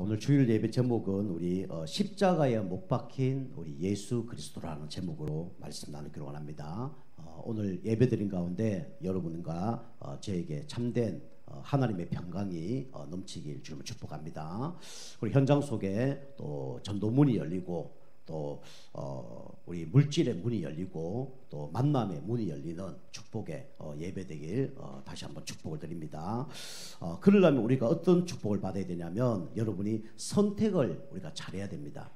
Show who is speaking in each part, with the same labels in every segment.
Speaker 1: 오늘 주일 예배 제목은 우리 십자가에 못 박힌 우리 예수 그리스도라는 제목으로 말씀 나누기로 원합니다. 오늘 예배드린 가운데 여러분과 저에게 참된 하나님의 평강이 넘치길 주님을 축복합니다. 우리 현장 속에 또 전도문이 열리고 또 우리 물질의 문이 열리고 또 만남의 문이 열리는 축복의 예배되길 다시 한번 축복을 드립니다. 그러려면 우리가 어떤 축복을 받아야 되냐면 여러분이 선택을 우리가 잘해야 됩니다.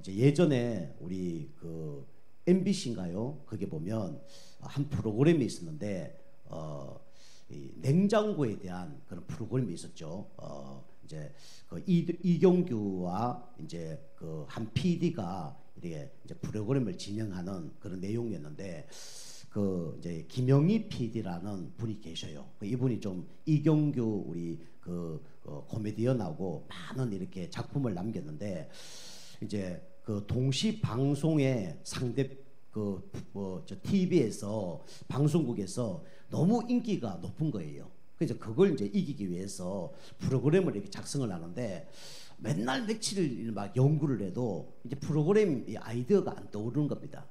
Speaker 1: 이제 예전에 우리 그 MBC인가요? 거기 보면 한 프로그램이 있었는데 이 냉장고에 대한 그런 프로그램이 있었죠. 이제 그 이경규와 이제 그 한 PD가 이렇게 이제 프로그램을 진행하는 그런 내용이었는데 그 이제 김영희 PD라는 분이 계셔요. 이분이 좀 이경규 우리 그 코미디언하고 많은 이렇게 작품을 남겼는데 이제 그 동시 방송의 상대 저 TV에서 방송국에서 너무 인기가 높은 거예요. 그래서 그걸 이제 이기기 위해서 프로그램을 이렇게 작성을 하는데 맨날 며칠을 막 연구를 해도 이제 프로그램 아이디어가 안 떠오르는 겁니다.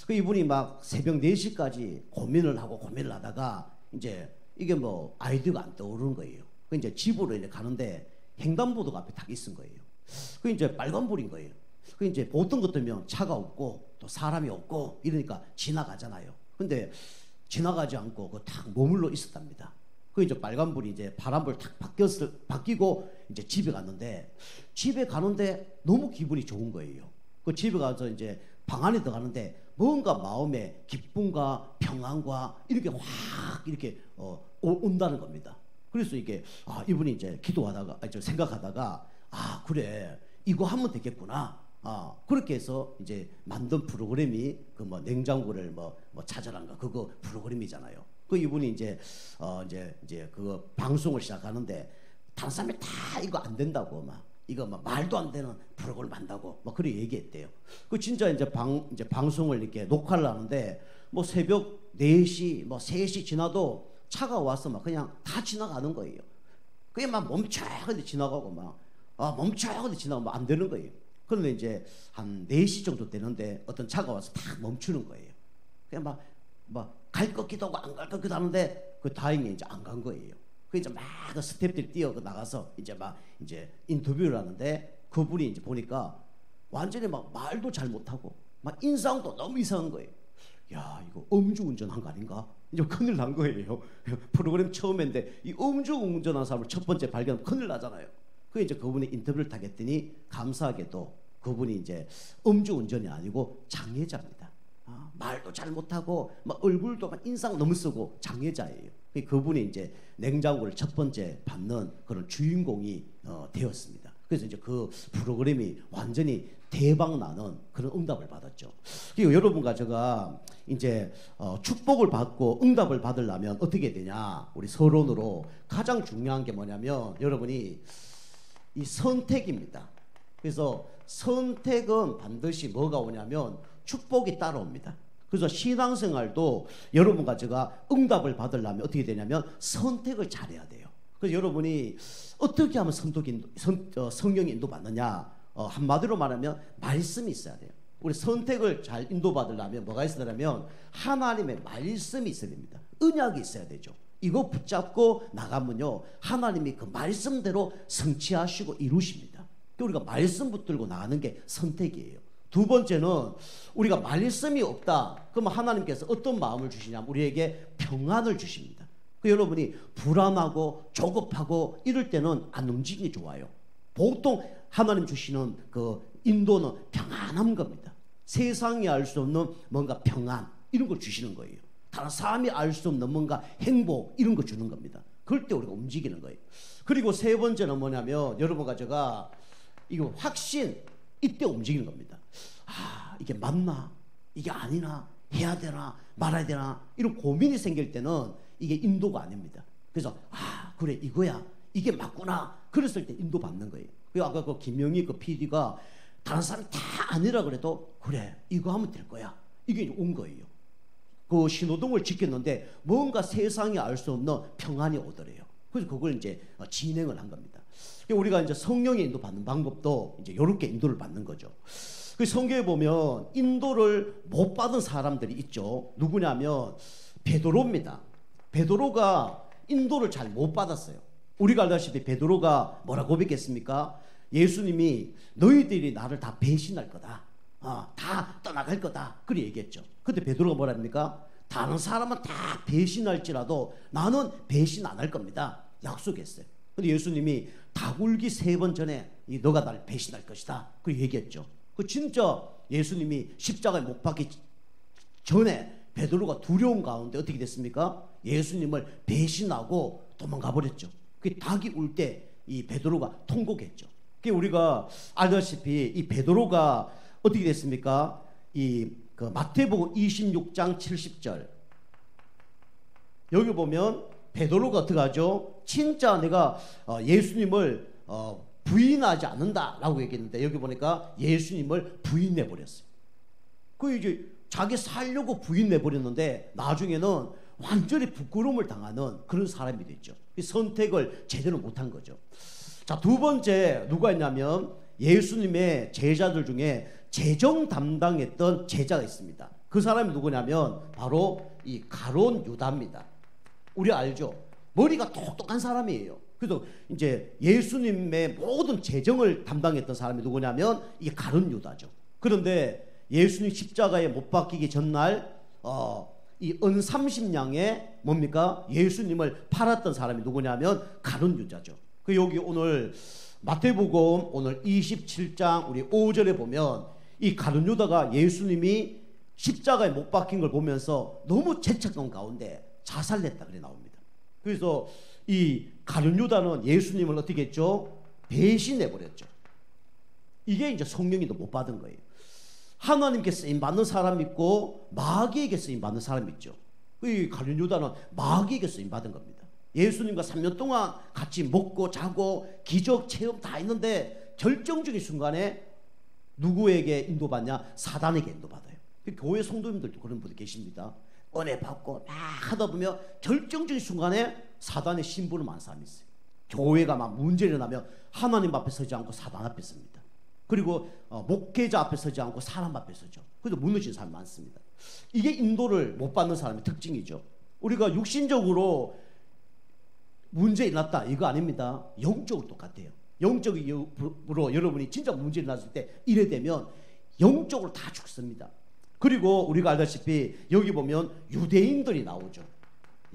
Speaker 1: 그 이분이 막 새벽 4시까지 고민을 하다가 이제 이게 뭐 아이디어가 안 떠오르는 거예요. 그 이제 집으로 이제 가는데 횡단보도가 앞에 딱 있은 거예요. 그 이제 빨간불인 거예요. 그 이제 보통 같으면 차가 없고 또 사람이 없고 이러니까 지나가잖아요. 근데 지나가지 않고 그 딱 머물러 있었답니다. 그 이제 빨간불이 이제 파란불 탁 바뀌고 이제 집에 갔는데 너무 기분이 좋은 거예요. 그 집에 가서 이제 방 안에 들어가는데 뭔가 마음에 기쁨과 평안과 이렇게 확 이렇게 온다는 겁니다. 그래서 이게 이분이 이제 기도하다가 생각하다가 그래 이거 하면 되겠구나. 그렇게 해서 이제 만든 프로그램이 그 뭐 냉장고를 뭐 찾아란가 그거 프로그램이잖아요. 그 이분이 이제 그거 방송을 시작하는데 다른 사람이 다 이거 안 된다고 이거 말도 안 되는 프로그램을 한다고 그렇게 얘기했대요. 그 진짜 이제 방송을 이렇게 녹화를 하는데 뭐 새벽 4시 3시 지나도 차가 와서 그냥 다 지나가는 거예요. 그게 멈춰 근데 지나가고 멈춰 근데 지나가면 안 되는 거예요. 그런데 이제 한 4시 정도 되는데 어떤 차가 와서 딱 멈추는 거예요. 그냥 갈 것 같기도 하고 안 갈 것 같기도 하는데 다행히 이제 안 간 거예요. 그 이제 그 스태프들이 뛰어 나가서 이제 인터뷰를 하는데 그분이 이제 보니까 완전히 말도 잘 못하고 인상도 너무 이상한 거예요. 야, 이거 음주운전한 거 아닌가? 이제 큰일 난 거예요. 프로그램 처음인데 이 음주운전한 사람을 첫 번째 발견하면 큰일 나잖아요. 그 이제 그분이 인터뷰를 타겠더니 감사하게도 그분이 이제 음주운전이 아니고 장애자입니다. 말도 잘 못하고 얼굴도 인상 너무 쓰고 장애자예요. 그분이 이제 냉장고를 첫 번째 받는 그런 주인공이 되었습니다. 그래서 이제 그 프로그램이 완전히 대박 나는 그런 응답을 받았죠. 그리고 여러분과 제가 이제 축복을 받고 응답을 받으려면 어떻게 되냐? 우리 서론으로 가장 중요한 게 뭐냐면 여러분이 이 선택입니다. 그래서 선택은 반드시 뭐가 오냐면 축복이 따라옵니다. 그래서 신앙생활도 여러분과 제가 응답을 받으려면 어떻게 되냐면 선택을 잘해야 돼요. 그래서 여러분이 어떻게 하면 성령이 인도받느냐? 한마디로 말하면 말씀이 있어야 돼요. 우리 선택을 잘 인도받으려면 뭐가 있어야 되냐면 하나님의 말씀이 있어야 됩니다. 언약이 있어야 되죠. 이거 붙잡고 나가면요 하나님이 그 말씀대로 성취하시고 이루십니다. 우리가 말씀 붙들고 나가는 게 선택이에요. 두 번째는 우리가 말씀이 없다. 그러면 하나님께서 어떤 마음을 주시냐면 우리에게 평안을 주십니다. 여러분이 불안하고 조급하고 이럴 때는 안 움직이기 좋아요. 보통 하나님 주시는 그 인도는 평안한 겁니다. 세상이 알 수 없는 뭔가 평안 이런 걸 주시는 거예요. 다른 사람이 알 수 없는 뭔가 행복 이런 거 주는 겁니다. 그럴 때 우리가 움직이는 거예요. 그리고 세 번째는 뭐냐면 여러분과 제가 이거 확신 이때 움직이는 겁니다. 이게 맞나? 이게 아니나? 해야 되나? 말아야 되나? 이런 고민이 생길 때는 이게 인도가 아닙니다. 그래서 그래 이거야. 이게 맞구나. 그랬을 때 인도 받는 거예요. 그리고 아까 그 김영희 그 PD가 다른 사람이 다 아니라 그래도 그래 이거 하면 될 거야. 이게 온 거예요. 그 신호등을 지켰는데 뭔가 세상이 알 수 없는 평안이 오더래요. 그래서 그걸 이제 진행을 한 겁니다. 우리가 이제 성령의 인도 받는 방법도 이제 이렇게 인도를 받는 거죠. 그 성경에 보면 인도를 못 받은 사람들이 있죠. 누구냐면 베드로입니다. 베드로가 인도를 잘 못 받았어요. 우리가 알다시피 베드로가 뭐라고 고백했습니까? 예수님이 너희들이 나를 다 배신할 거다. 다 떠나갈 거다. 그렇게 얘기했죠. 그때 베드로가 뭐라 합니까? 다른 사람은 다 배신할지라도 나는 배신 안 할 겁니다. 약속했어요. 근데 예수님이 다굴기 3번 전에 너가 날 배신할 것이다. 그렇게 얘기했죠. 그 진짜 예수님이 십자가에 못 박기 전에 베드로가 두려운 가운데 어떻게 됐습니까? 예수님을 배신하고 도망가 버렸죠. 그 닭이 울 때 이 베드로가 통곡했죠. 그 우리가 알다시피 이 베드로가 어떻게 됐습니까? 그 마태복음 26장 70절 여기 보면 베드로가 어떻게 하죠? 진짜 내가 예수님을 부인하지 않는다라고 얘기했는데 여기 보니까 예수님을 부인해 버렸어요. 그 이제 자기 살려고 부인해 버렸는데 나중에는 완전히 부끄러움을 당하는 그런 사람이 됐죠. 선택을 제대로 못한 거죠. 자, 두 번째 누가 있냐면 예수님의 제자들 중에 재정 담당했던 제자가 있습니다. 그 사람이 누구냐면 바로 이 가룟 유다입니다. 우리 알죠? 머리가 똑똑한 사람이에요. 그래서 이제 예수님의 모든 재정을 담당했던 사람이 누구냐면 이 가룟 유다죠. 그런데 예수님 십자가에 못 박히기 전날 이 은 30냥에 뭡니까? 예수님을 팔았던 사람이 누구냐면 가룟 유다죠. 그 여기 오늘 마태복음 오늘 27장 우리 5절에 보면 이 가룟 유다가 예수님이 십자가에 못 박힌 걸 보면서 너무 죄책감 가운데 자살했다 그래 나옵니다. 그래서 이 가룟 유다는 예수님을 어떻게 했죠? 배신해 버렸죠. 이게 이제 성령이도 못 받은 거예요. 하나님께 쓰임 받는 사람이 있고 마귀에게 쓰임 받는 사람이 있죠. 이 가룟 유다는 마귀에게 쓰임 받은 겁니다. 예수님과 3년 동안 같이 먹고 자고 기적 체험 다 했는데 결정적인 순간에 누구에게 인도받냐? 사단에게 인도받아요. 교회 성도님들도 그런 분들 계십니다. 은혜 받고 막 하다 보면 결정적인 순간에 사단의 신부를 많은 사람이 있어요. 교회가 막 문제를 일어나면 하나님 앞에 서지 않고 사단 앞에 섭니다. 그리고 목회자 앞에 서지 않고 사람 앞에 서죠. 그래서 무너진 사람이 많습니다. 이게 인도를 못 받는 사람의 특징이죠. 우리가 육신적으로 문제 일어났다 이거 아닙니다. 영적으로 똑같아요. 영적으로 여러분이 진짜 문제 일어났을 때 이래 되면 영적으로 다 죽습니다. 그리고 우리가 알다시피 여기 보면 유대인들이 나오죠.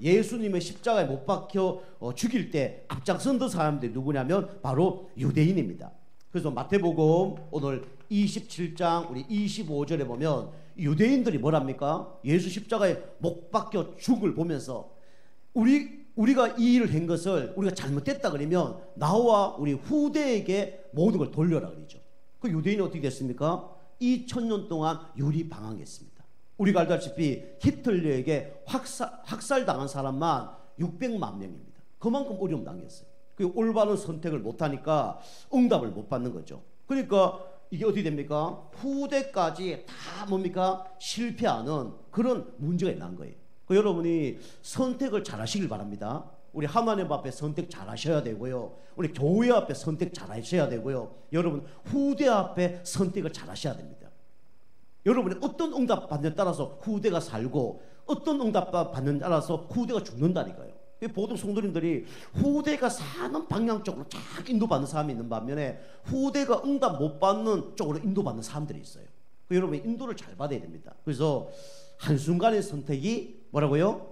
Speaker 1: 예수님의 십자가에 못 박혀 죽일 때 앞장선 사람들이 누구냐면 바로 유대인입니다. 그래서 마태복음 오늘 27장 우리 25절에 보면 유대인들이 뭐랍니까? 예수 십자가에 못 박혀 죽을 보면서 우리가 이 일을 한 것을 우리가 잘못됐다 그러면 나와 우리 후대에게 모든 걸 돌려라 그러죠. 그 유대인이 어떻게 됐습니까? 2000년 동안 유리방황했습니다. 우리가 알다시피 히틀러에게 학살당한 사람만 600만 명입니다. 그만큼 어려움 당했어요. 그 올바른 선택을 못하니까 응답을 못 받는 거죠. 그러니까 이게 어떻게 됩니까? 후대까지 다 뭡니까? 실패하는 그런 문제가 있는 거예요. 여러분이 선택을 잘 하시길 바랍니다. 우리 하나님 앞에 선택 잘 하셔야 되고요. 우리 교회 앞에 선택 잘 하셔야 되고요. 여러분 후대 앞에 선택을 잘 하셔야 됩니다. 여러분이 어떤 응답 받는 따라서 후대가 살고 어떤 응답 받는 따라서 후대가 죽는다니까요. 보통 성도님들이 후대가 사는 방향 쪽으로 쫙 인도받는 사람이 있는 반면에 후대가 응답 못 받는 쪽으로 인도받는 사람들이 있어요. 여러분이 인도를 잘 받아야 됩니다. 그래서 한순간의 선택이 뭐라고요?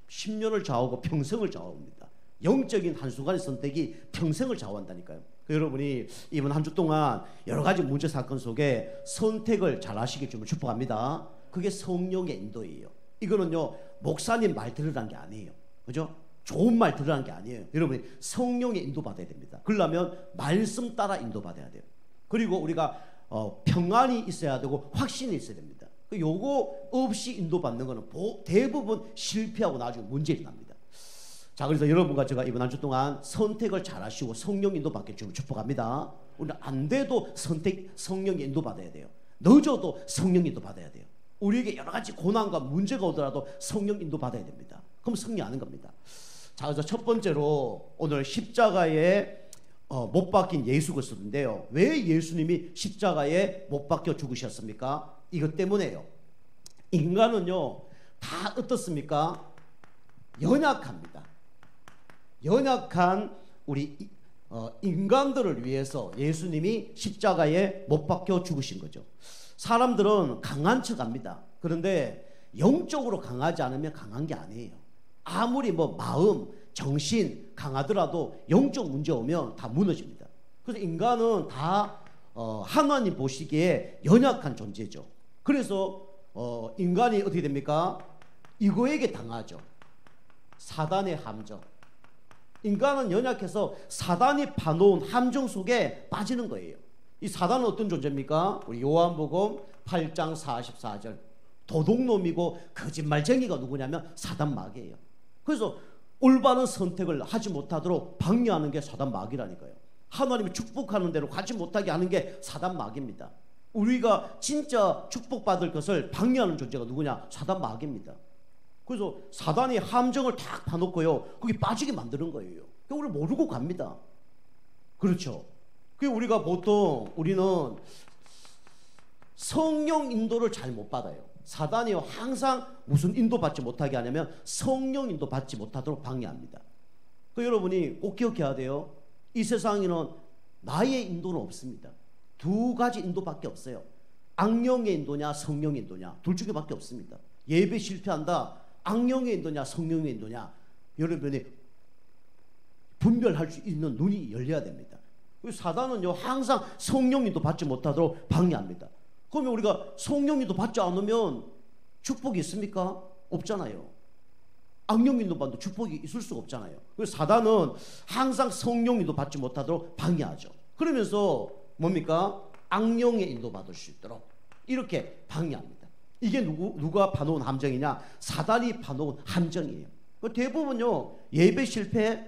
Speaker 1: 10년을 좌우하고 평생을 좌우합니다. 영적인 한순간의 선택이 평생을 좌우한다니까요. 여러분이 이번 한 주 동안 여러 가지 문제 사건 속에 선택을 잘 하시길 좀 축복합니다. 그게 성령의 인도예요. 이거는요 목사님 말 들으라는 게 아니에요. 그죠? 좋은 말 들으라는 게 아니에요. 여러분이 성령의 인도받아야 됩니다. 그러려면 말씀 따라 인도받아야 돼요. 그리고 우리가 평안이 있어야 되고 확신이 있어야 됩니다. 요거 없이 인도받는 거는 대부분 실패하고 나중에 문제가 납니다. 자, 그래서 여러분과 제가 이번 한 주 동안 선택을 잘 하시고 성령 인도받게 좀 축복합니다. 우리는 안 돼도 성령 인도받아야 돼요. 늦어도 성령 인도받아야 돼요. 우리에게 여러 가지 고난과 문제가 오더라도 성령 인도받아야 됩니다. 그럼 승리하는 겁니다. 자, 그래서 첫 번째로 오늘 십자가에 못 박힌 예수 그리스도인데요. 왜 예수님이 십자가에 못 박혀 죽으셨습니까? 이것 때문에요. 인간은요 다 어떻습니까? 연약합니다. 연약한 우리 인간들을 위해서 예수님이 십자가에 못 박혀 죽으신 거죠. 사람들은 강한 척 합니다. 그런데 영적으로 강하지 않으면 강한 게 아니에요. 아무리 뭐 마음, 정신 강하더라도 영적 문제 오면 다 무너집니다. 그래서 인간은 다 하나님 보시기에 연약한 존재죠. 그래서 인간이 어떻게 됩니까? 이거에게 당하죠. 사단의 함정. 인간은 연약해서 사단이 파놓은 함정 속에 빠지는 거예요. 이 사단은 어떤 존재입니까? 우리 요한복음 8장 44절. 도둑놈이고 거짓말쟁이가 누구냐면 사단 마귀예요. 그래서 올바른 선택을 하지 못하도록 방해하는 게 사단 마귀라니까요. 하나님이 축복하는 대로 가지 못하게 하는 게 사단 마귀입니다. 우리가 진짜 축복받을 것을 방해하는 존재가 누구냐? 사단 마귀입니다. 그래서 사단이 함정을 탁 파놓고요 거기 빠지게 만드는 거예요. 우리를 모르고 갑니다. 그렇죠. 우리가 보통 우리는 성령 인도를 잘 못 받아요. 사단이 항상 무슨 인도 받지 못하게 하냐면 성령 인도 받지 못하도록 방해합니다. 여러분이 꼭 기억해야 돼요. 이 세상에는 나의 인도는 없습니다. 두 가지 인도밖에 없어요. 악령의 인도냐 성령의 인도냐 둘 중에 밖에 없습니다. 예배 실패한다. 악령의 인도냐 성령의 인도냐 여러분이 분별할 수 있는 눈이 열려야 됩니다. 사단은요 항상 성령 인도 받지 못하도록 방해합니다. 그러면 우리가 성령 인도 받지 않으면 축복이 있습니까? 없잖아요. 악령 인도 받도 축복이 있을 수가 없잖아요. 그래서 사단은 항상 성령 인도 받지 못하도록 방해하죠. 그러면서 뭡니까? 악령의 인도 받을 수 있도록 이렇게 방해합니다. 이게 누가 파놓은 함정이냐? 사단이 파놓은 함정이에요. 대부분요 예배 실패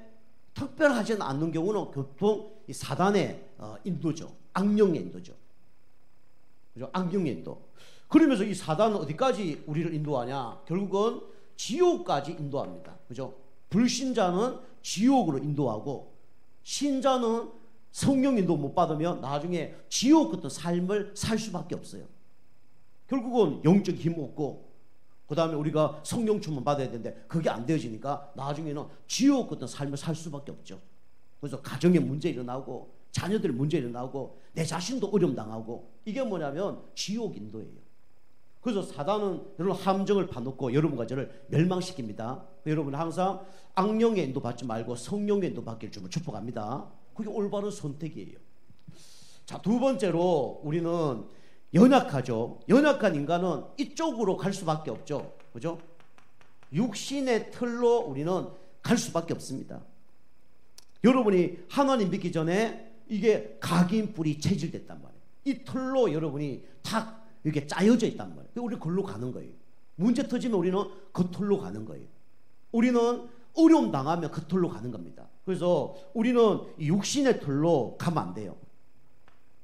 Speaker 1: 특별하지 않는 경우는 보통 이 사단의 인도죠. 악령의 인도죠. 그죠? 악령의 인도. 그러면서 이 사단은 어디까지 우리를 인도하냐? 결국은 지옥까지 인도합니다. 그죠? 불신자는 지옥으로 인도하고 신자는 성령 인도 못 받으면 나중에 지옥 같은 삶을 살 수밖에 없어요. 결국은 영적 힘 없고 그 다음에 우리가 성령 충만 받아야 되는데 그게 안 되어지니까 나중에는 지옥 같은 삶을 살 수밖에 없죠. 그래서 가정에 문제 일어나고 자녀들 문제 일어나고 내 자신도 어려움 당하고 이게 뭐냐면 지옥 인도예요. 그래서 사단은 여러분 함정을 파놓고 여러분과 저를 멸망시킵니다. 여러분 항상 악령의 인도 받지 말고 성령의 인도 받기를 주면 축복합니다. 그게 올바른 선택이에요. 자, 두 번째로 우리는 연약하죠. 연약한 인간은 이쪽으로 갈 수밖에 없죠. 그죠? 육신의 틀로 우리는 갈 수밖에 없습니다. 여러분이 하나님 믿기 전에 이게 각인뿔이 체질됐단 말이에요. 이 틀로 여러분이 탁 이렇게 짜여져 있단 말이에요. 우리 그걸로 가는 거예요. 문제 터지면 우리는 그 틀로 가는 거예요. 우리는 어려움 당하면 그 틀로 가는 겁니다. 그래서 우리는 육신의 틀로 가면 안 돼요.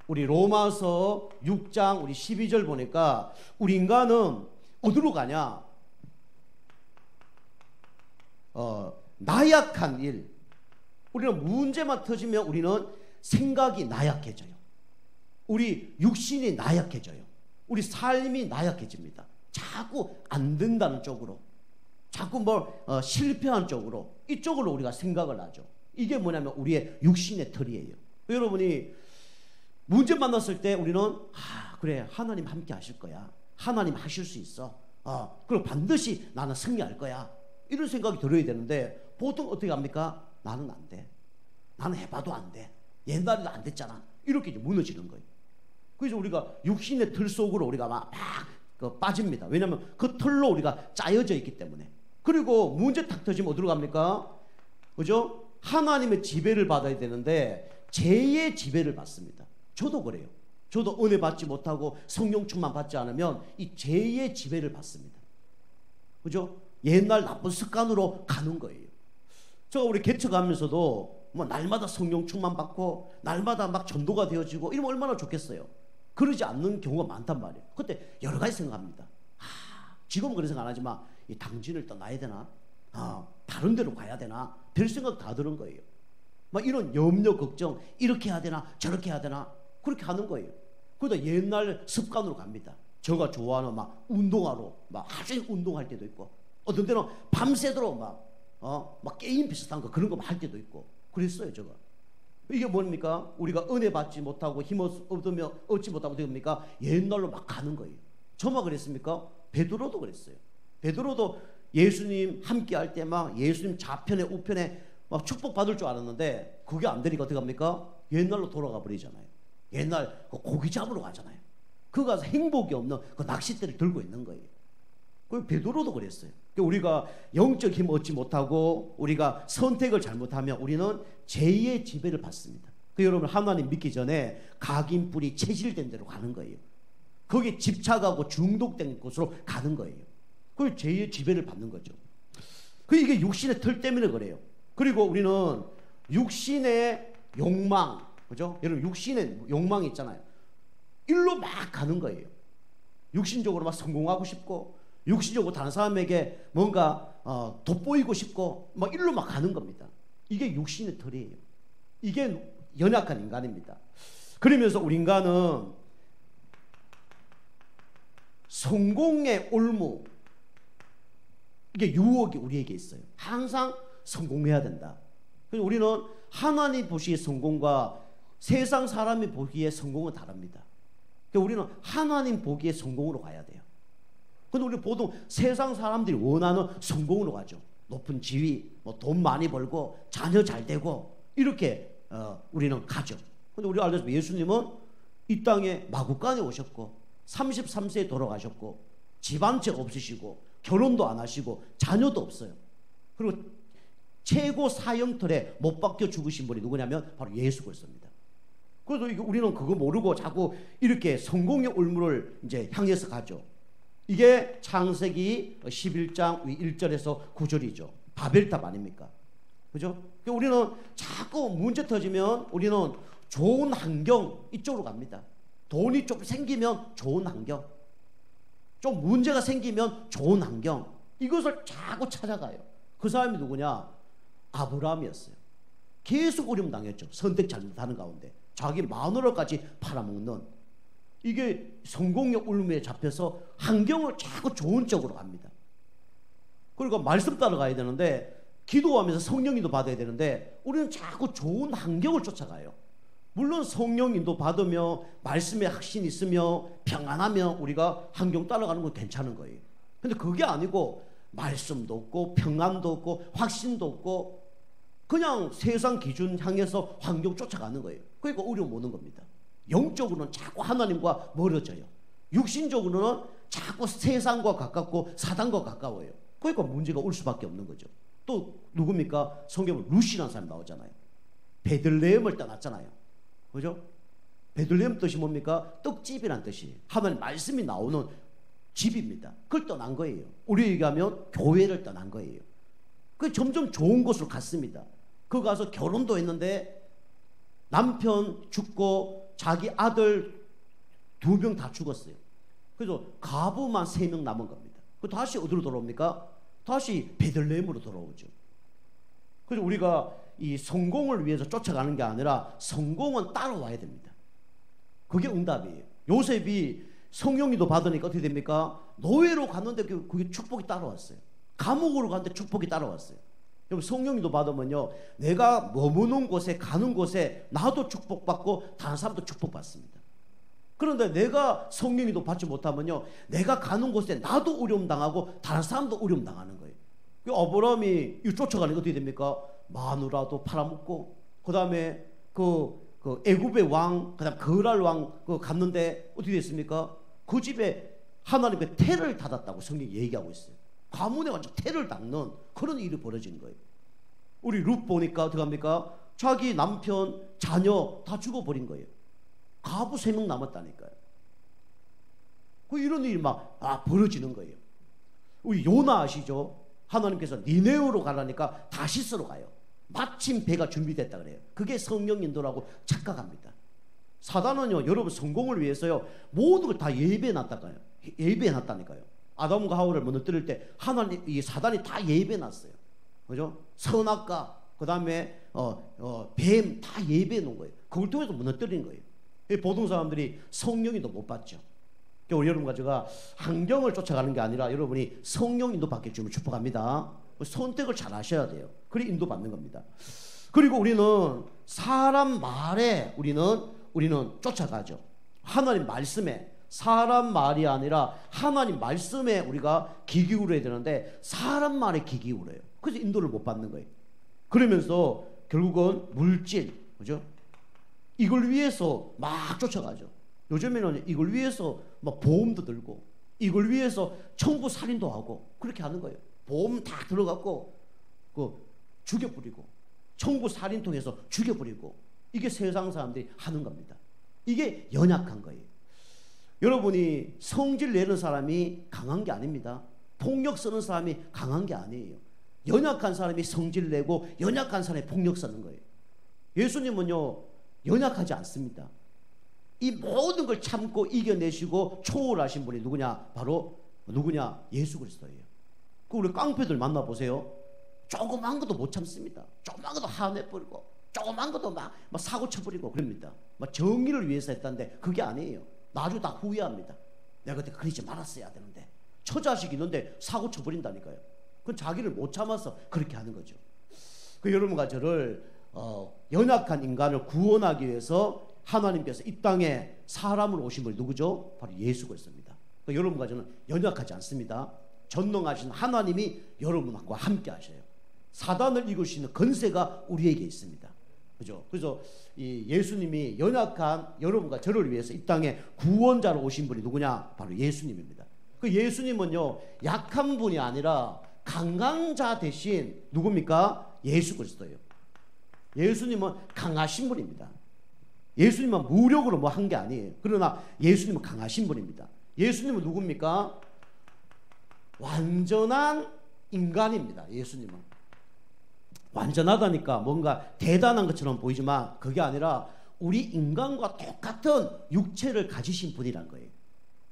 Speaker 1: 우리 로마서 6장 우리 12절 보니까 우리 인간은 어디로 가냐? 나약한 일. 우리는 문제만 터지면 우리는 생각이 나약해져요. 우리 육신이 나약해져요. 우리 삶이 나약해집니다. 자꾸 안 된다는 쪽으로, 자꾸 실패한 쪽으로, 이쪽으로 우리가 생각을 하죠. 이게 뭐냐면 우리의 육신의 틀이에요. 여러분이 문제 만났을 때 우리는 그래 하나님 함께 하실 거야. 하나님 하실 수 있어. 그리고 반드시 나는 승리할 거야. 이런 생각이 들어야 되는데 보통 어떻게 합니까? 나는 안 돼. 나는 해봐도 안 돼. 옛날에도 안 됐잖아. 이렇게 이제 무너지는 거예요. 그래서 우리가 육신의 틀 속으로 우리가 막 빠집니다. 왜냐하면 그 틀로 우리가 짜여져 있기 때문에. 그리고 문제 탁 터지면 어디로 갑니까? 그죠? 하나님의 지배를 받아야 되는데 죄의 지배를 받습니다. 저도 그래요. 저도 은혜 받지 못하고 성령 충만 받지 않으면 이 죄의 지배를 받습니다. 그죠? 옛날 나쁜 습관으로 가는 거예요. 제가 우리 개척하면서도 날마다 성령 충만 받고 날마다 막 전도가 되어지고 이러면 얼마나 좋겠어요. 그러지 않는 경우가 많단 말이에요. 그때 여러 가지 생각합니다. 지금은 그런 생각 안 하지만 이 당진을 떠나야 되나? 다른 데로 가야 되나? 별 생각 다 드는 거예요. 막 이런 염려 걱정, 이렇게 해야 되나 저렇게 해야 되나 그렇게 하는 거예요. 그러다 옛날 습관으로 갑니다. 제가 좋아하는 막 운동하러 막 하루 종일 운동할 때도 있고, 어떤 때는 밤새도록 막 게임 비슷한 거 그런 거 할 때도 있고 그랬어요. 제가. 이게 뭡니까? 우리가 은혜 받지 못하고 힘 얻으며 얻지 못하고 됩니까? 옛날로 막 가는 거예요. 저만 그랬습니까? 베드로도 그랬어요. 베드로도 예수님 함께 할 때 막 예수님 좌편에 우편에 막 축복받을 줄 알았는데 그게 안 되니까 어떻게 합니까? 옛날로 돌아가 버리잖아요. 옛날 그 고기 잡으러 가잖아요. 그 가서 행복이 없는 그 낚싯대를 들고 있는 거예요. 그 베드로도 그랬어요. 우리가 영적 힘 얻지 못하고 우리가 선택을 잘못하면 우리는 죄의 지배를 받습니다. 여러분 하나님 믿기 전에 각인뿔이 체질된 대로 가는 거예요. 거기에 집착하고 중독된 곳으로 가는 거예요. 그 죄의 지배를 받는 거죠. 이게 육신의 틀 때문에 그래요. 그리고 우리는 육신의 욕망, 그죠? 여러분 육신의 욕망이 있잖아요. 일로 막 가는 거예요. 육신적으로 막 성공하고 싶고, 육신적으로 다른 사람에게 뭔가 돋보이고 싶고, 막 일로 막 가는 겁니다. 이게 육신의 틀이에요. 이게 연약한 인간입니다. 그러면서 우리 인간은 성공의 올무, 이게 유혹이 우리에게 있어요. 항상 성공해야 된다. 그래서 우리는 하나님 보시기에 성공과 세상 사람이 보기에 성공은 다릅니다. 그래서 우리는 하나님 보기에 성공으로 가야 돼요. 근데 우리는 보통 세상 사람들이 원하는 성공으로 가죠. 높은 지위, 뭐 돈 많이 벌고 자녀 잘 되고 이렇게 우리는 가죠. 근데 우리가 알다시피 예수님은 이 땅에 마구간에 오셨고 33세에 돌아가셨고 집안책 없으시고 결혼도 안 하시고 자녀도 없어요. 그리고 최고 사형틀에 못 박혀 죽으신 분이 누구냐면 바로 예수 그리스도입니다. 그래서 우리는 그거 모르고 자꾸 이렇게 성공의 올무를 이제 향해서 가죠. 이게 창세기 11장 1절에서 9절이죠. 바벨탑 아닙니까? 그죠? 우리는 자꾸 문제 터지면 우리는 좋은 환경 이쪽으로 갑니다. 돈이 좀 생기면 좋은 환경, 좀 문제가 생기면 좋은 환경, 이것을 자꾸 찾아가요. 그 사람이 누구냐? 아브라함이었어요. 계속 어려움 당했죠. 선택 잘못하는 가운데 자기 마누라까지 팔아먹는, 이게 성공의 울음에 잡혀서 환경을 자꾸 좋은 쪽으로 갑니다. 그리고 말씀 따라가야 되는데, 기도하면서 성령인도 받아야 되는데 우리는 자꾸 좋은 환경을 쫓아가요. 물론 성령인도 받으며 말씀에 확신이 있으며 평안하며 우리가 환경 따라가는 건 괜찮은 거예요. 근데 그게 아니고 말씀도 없고 평안도 없고 확신도 없고 그냥 세상 기준 향해서 환경 쫓아가는 거예요. 그러니까 어려움 오는 겁니다. 영적으로는 자꾸 하나님과 멀어져요. 육신적으로는 자꾸 세상과 가깝고 사단과 가까워요. 그러니까 문제가 올 수밖에 없는 거죠. 또 누굽니까? 성경에 루시라는 사람이 나오잖아요. 베들레헴을 떠났잖아요. 그죠? 베들레헴 뜻이 뭡니까? 떡집이란 뜻이, 하나님 말씀이 나오는 집입니다. 그걸 떠난 거예요. 우리 얘기하면 교회를 떠난 거예요. 그 점점 좋은 곳으로 갔습니다. 거기 가서 결혼도 했는데 남편 죽고 자기 아들 2명 다 죽었어요. 그래서 가부만 3명 남은 겁니다. 그 다시 어디로 돌아옵니까? 다시 베들레헴으로 돌아오죠. 그래서 우리가 이 성공을 위해서 쫓아가는 게 아니라 성공은 따라와야 됩니다. 그게 응답이에요. 요셉이 성령님도 받으니까 어떻게 됩니까? 노예로 갔는데 그게 축복이 따라왔어요. 감옥으로 갔는데 축복이 따라왔어요. 여러분 성령님도 받으면요, 내가 머무는 곳에 가는 곳에 나도 축복받고 다른 사람도 축복받습니다. 그런데 내가 성령님도 받지 못하면요, 내가 가는 곳에 나도 어려움 당하고 다른 사람도 어려움 당하는 거예요. 아브라함이 쫓아가는 게 어떻게 됩니까? 마누라도 팔아먹고, 그 다음에 그 애굽의 왕, 그 다음 그랄 왕 갔는데 어떻게 됐습니까? 그 집에 하나님의 태를 닫았다고 성경이 얘기하고 있어요. 가문에 완전 태를 닫는 그런 일이 벌어진 거예요. 우리 룻 보니까 어떻게 합니까? 자기 남편, 자녀 다 죽어버린 거예요. 가부 3명 남았다니까요. 이런 일이 막 벌어지는 거예요. 우리 요나 아시죠? 하나님께서 니네오로 가라니까 다시스로 가요. 마침 배가 준비됐다 그래요. 그게 성령 인도라고 착각합니다. 사단은요, 여러분 성공을 위해서요, 모든 걸 다 예배해놨다니까요. 예배해놨다니까요. 아담과 하와를 무너뜨릴 때 하나님, 이 사단이 다 예배해놨어요. 그죠? 선악과, 그 다음에 뱀 다 예배해 놓은 거예요. 그걸 통해서 무너뜨리는 거예요. 보통 사람들이 성령인도 못 받죠. 우리 여러분과 제가 환경을 쫓아가는 게 아니라 여러분이 성령 인도 받게 주면 축복합니다. 선택을 잘 하셔야 돼요. 그래 인도 받는 겁니다. 그리고 우리는 사람 말에 우리는 쫓아가죠. 하나님 말씀에, 사람 말이 아니라 하나님 말씀에 우리가 귀 기울여야 되는데 사람 말에 귀 기울여요. 그래서 인도를 못 받는 거예요. 그러면서 결국은 물질, 그죠? 이걸 위해서 막 쫓아가죠. 요즘에는 이걸 위해서 막 보험도 들고 이걸 위해서 청부 살인도 하고 그렇게 하는 거예요. 보험 다 들어갔고 죽여버리고 청부 살인 통해서 죽여버리고 이게 세상 사람들이 하는 겁니다. 이게 연약한 거예요. 여러분이 성질 내는 사람이 강한 게 아닙니다. 폭력 쓰는 사람이 강한 게 아니에요. 연약한 사람이 성질 내고 연약한 사람이 폭력 쓰는 거예요. 예수님은요 연약하지 않습니다. 이 모든 걸 참고 이겨내시고 초월하신 분이 누구냐? 바로 누구냐? 예수 그리스도예요. 우리 깡패들 만나보세요. 조그만 것도 못 참습니다. 조그만 것도 화내버리고 조그만 것도 막 사고 쳐버리고 그럽니다. 막 정의를 위해서 했다는데 그게 아니에요. 나중에 다 후회합니다. 내가 그때 그러지 말았어야 되는데 처자식 있는데 사고 쳐버린다니까요. 그건 자기를 못 참아서 그렇게 하는 거죠. 여러분과 저를 연약한 인간을 구원하기 위해서 하나님께서 이 땅에 사람으로 오신 분이 누구죠? 바로 예수 그리스도입니다. 여러분과 저는 연약하지 않습니다. 전능하신 하나님이 여러분과 함께 하셔요. 사단을 이길 수 있는 건세가 우리에게 있습니다. 그죠? 그래서 이 예수님이 연약한 여러분과 저를 위해서 이 땅에 구원자로 오신 분이 누구냐? 바로 예수님입니다. 그 예수님은요 약한 분이 아니라 강한 자 대신 누굽니까? 예수 그리스도예요. 예수님은 강하신 분입니다. 예수님은 무력으로 뭐 한 게 아니에요. 그러나 예수님은 강하신 분입니다. 예수님은 누굽니까? 완전한 인간입니다. 예수님은 완전하다니까 뭔가 대단한 것처럼 보이지만 그게 아니라 우리 인간과 똑같은 육체를 가지신 분이란 거예요.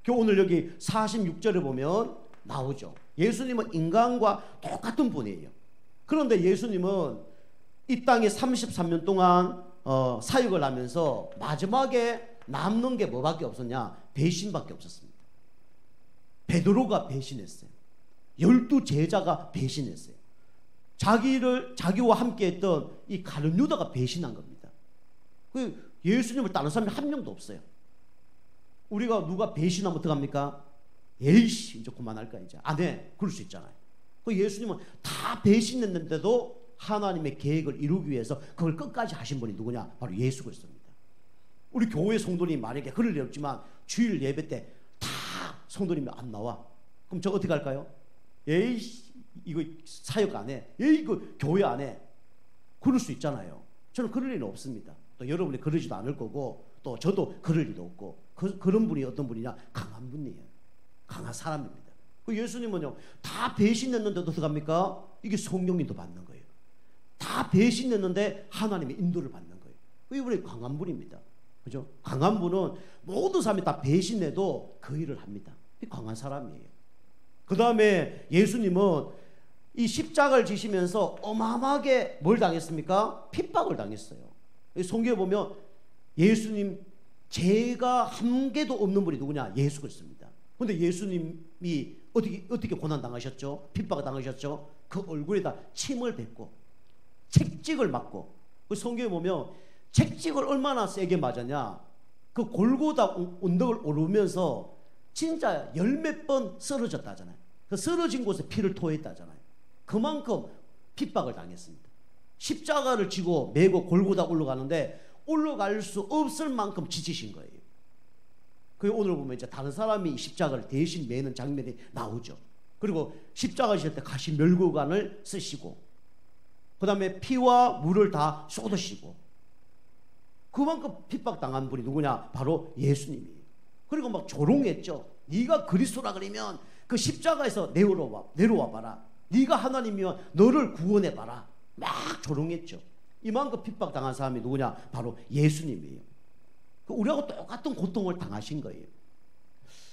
Speaker 1: 오늘 여기 46절에 보면 나오죠. 예수님은 인간과 똑같은 분이에요. 그런데 예수님은 이 땅에 33년 동안 사역을 하면서 마지막에 남는 게 뭐밖에 없었냐? 배신밖에 없었습니다. 베드로가 배신했어요. 12 제자가 배신했어요. 자기와 함께 했던 이 가룟 유다가 배신한 겁니다. 예수님을 다른 사람이 한 명도 없어요. 우리가 누가 배신하면 어떡합니까? 에이씨 이제 그만할까 이제 안 해. 그럴 수 있잖아요. 예수님은 다 배신했는데도 하나님의 계획을 이루기 위해서 그걸 끝까지 하신 분이 누구냐? 바로 예수 그리스도입니다. 우리 교회 성도님이 만약에 그럴 일 없지만 주일 예배 때 다 성도님이 안 나와. 그럼 저 어떻게 할까요? 에이씨 이거 사역 안 해. 에이 이거 교회 안 해. 그럴 수 있잖아요. 저는 그럴 일은 없습니다. 또 여러분이 그러지도 않을 거고 또 저도 그럴 일도 없고 그런 분이 어떤 분이냐? 강한 분이에요. 강한 사람입니다. 예수님은요 다 배신했는데도 어떡합니까? 이게 성령님도 받는 거예요. 다 배신했는데 하나님의 인도를 받는 거예요. 우리 강한 분입니다. 그죠? 강한 분은 모든 사람이 다 배신해도 그 일을 합니다. 강한 사람이에요. 그 다음에 예수님은 이 십자가를 지시면서 어마어마하게 뭘 당했습니까? 핍박을 당했어요. 성경에 보면 예수님 죄가 한 개도 없는 분이 누구냐? 예수 그리스도입니다. 그런데 예수님이 어떻게 고난 당하셨죠? 핍박을 당하셨죠? 그 얼굴에다 침을 뱉고 책찍을 맞고 성경에 보면 책찍을 얼마나 세게 맞았냐? 그 골고다 언덕을 오르면서 진짜 10몇 번 쓰러졌다잖아요. 그 쓰러진 곳에 피를 토했다잖아요. 그만큼 핍박을 당했습니다. 십자가를 지고 메고 골고다 올라가는데 올라갈 수 없을 만큼 지치신 거예요. 그 오늘 보면 이제 다른 사람이 십자가를 대신 메는 장면이 나오죠. 그리고 십자가 지실 때 가시 멸구관을 쓰시고 그 다음에 피와 물을 다 쏟으시고 그만큼 핍박당한 분이 누구냐? 바로 예수님이에요. 그리고 막 조롱했죠. 네가 그리스도라 그러면 그 십자가에서 내려와 봐라. 네가 하나님이면 너를 구원해 봐라. 막 조롱했죠. 이만큼 핍박당한 사람이 누구냐? 바로 예수님이에요. 우리하고 똑같은 고통을 당하신 거예요.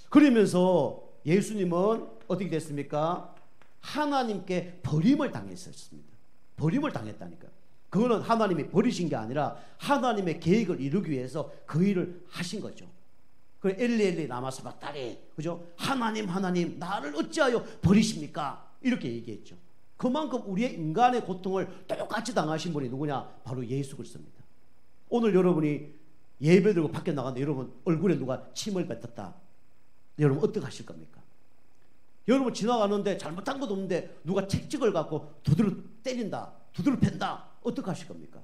Speaker 1: 그러면서 예수님은 어떻게 됐습니까? 하나님께 버림을 당했었습니다. 버림을 당했다니까. 그거는 하나님이 버리신 게 아니라 하나님의 계획을 이루기 위해서 그 일을 하신 거죠. 그 엘리 라마 사박다니, 그죠? 하나님 나를 어찌하여 버리십니까? 이렇게 얘기했죠. 그만큼 우리의 인간의 고통을 똑같이 당하신 분이 누구냐? 바로 예수 그리스도입니다. 오늘 여러분이 예배 드리고 밖에 나갔는데 여러분 얼굴에 누가 침을 뱉었다. 여러분 어떻게 하실 겁니까? 여러분 지나가는데 잘못한 것도 없는데 누가 책찍을 갖고 두드러 때린다, 두드러 팬다. 어떻게 하실 겁니까?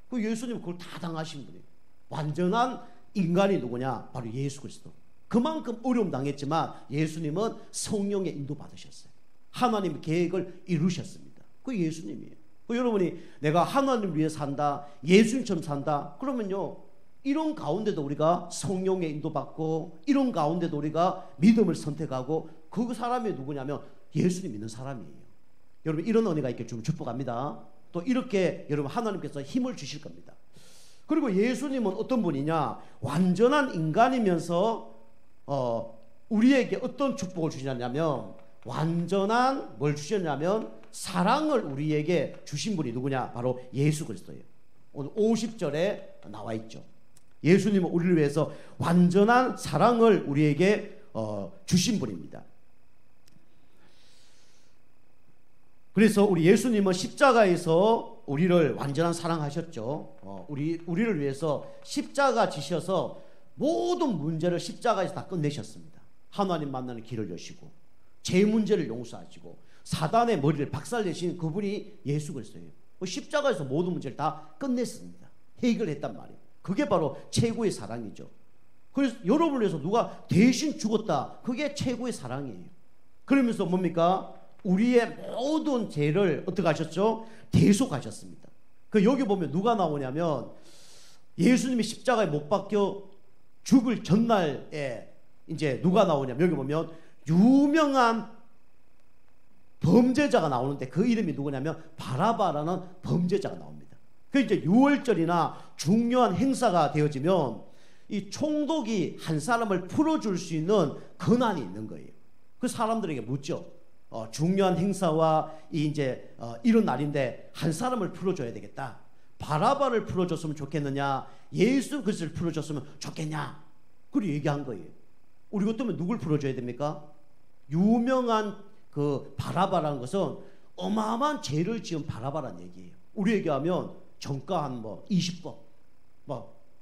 Speaker 1: 그 예수님 그걸 다 당하신 분이에요. 완전한 인간이 누구냐? 바로 예수 그리스도. 그만큼 어려움 당했지만 예수님은 성령의 인도 받으셨어요. 하나님의 계획을 이루셨습니다. 그 예수님이에요. 그 여러분이 내가 하나님을 위해 산다, 예수님처럼 산다, 그러면요 이런 가운데도 우리가 성령의 인도받고 이런 가운데도 우리가 믿음을 선택하고 그 사람이 누구냐면 예수님 믿는 사람이에요. 여러분 이런 은혜가 있게 좀 축복합니다. 또 이렇게 여러분 하나님께서 힘을 주실 겁니다. 그리고 예수님은 어떤 분이냐? 완전한 인간이면서 우리에게 어떤 축복을 주셨냐면 완전한 뭘 주셨냐면 사랑을 우리에게 주신 분이 누구냐? 바로 예수 그리스도예요. 오늘 50절에 나와 있죠. 예수님은 우리를 위해서 완전한 사랑을 우리에게 주신 분입니다. 그래서 우리 예수님은 십자가에서 우리를 완전한 사랑하셨죠. 우리를 위해서 십자가 지셔서 모든 문제를 십자가에서 다 끝내셨습니다. 하나님 만나는 길을 여시고 죄 문제를 용서하시고 사단의 머리를 박살내신 그분이 예수 그리스도예요. 십자가에서 모든 문제를 다 끝냈습니다. 해결했단 말이에요. 그게 바로 최고의 사랑이죠. 그래서 여러분을 위해서 누가 대신 죽었다. 그게 최고의 사랑이에요. 그러면서 뭡니까? 우리의 모든 죄를 어떻게 하셨죠? 대속하셨습니다. 그 여기 보면 누가 나오냐면 예수님이 십자가에 못 박혀 죽을 전날에 이제 누가 나오냐면 여기 보면 유명한 범죄자가 나오는데 그 이름이 누구냐면 바라바라는 범죄자가 나옵니다. 그 이제 유월절이나 중요한 행사가 되어지면 이 총독이 한 사람을 풀어줄 수 있는 권한이 있는 거예요. 그 사람들에게 묻죠. 중요한 행사와 이제 이런 날인데 한 사람을 풀어줘야 되겠다. 바라바를 풀어줬으면 좋겠느냐, 예수 그리스도를 풀어줬으면 좋겠냐. 그리고 얘기한 거예요. 우리 같으면 누굴 풀어줘야 됩니까? 유명한 그 바라바라는 것은 어마어마한 죄를 지은 바라바라는 얘기예요. 우리 얘기하면 정가 한 20번,